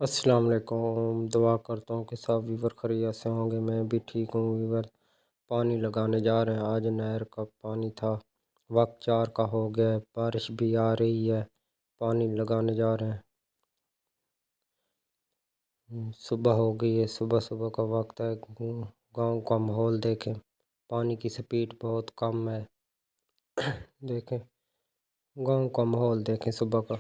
अस्सलाम वालेकुम। दुआ करता हूँ कि सब व्यूवर खैरियत से होंगे। मैं भी ठीक हूँ व्यूवर। पानी लगाने जा रहे हैं। आज नहर का पानी था। वक्त 4 का हो गया है। बारिश भी आ रही है। पानी लगाने जा रहे हैं। सुबह हो गई है। सुबह सुबह का वक्त है। गांव का माहौल देखें। पानी की स्पीड बहुत कम है। देखें गांव का माहौल देखें सुबह का।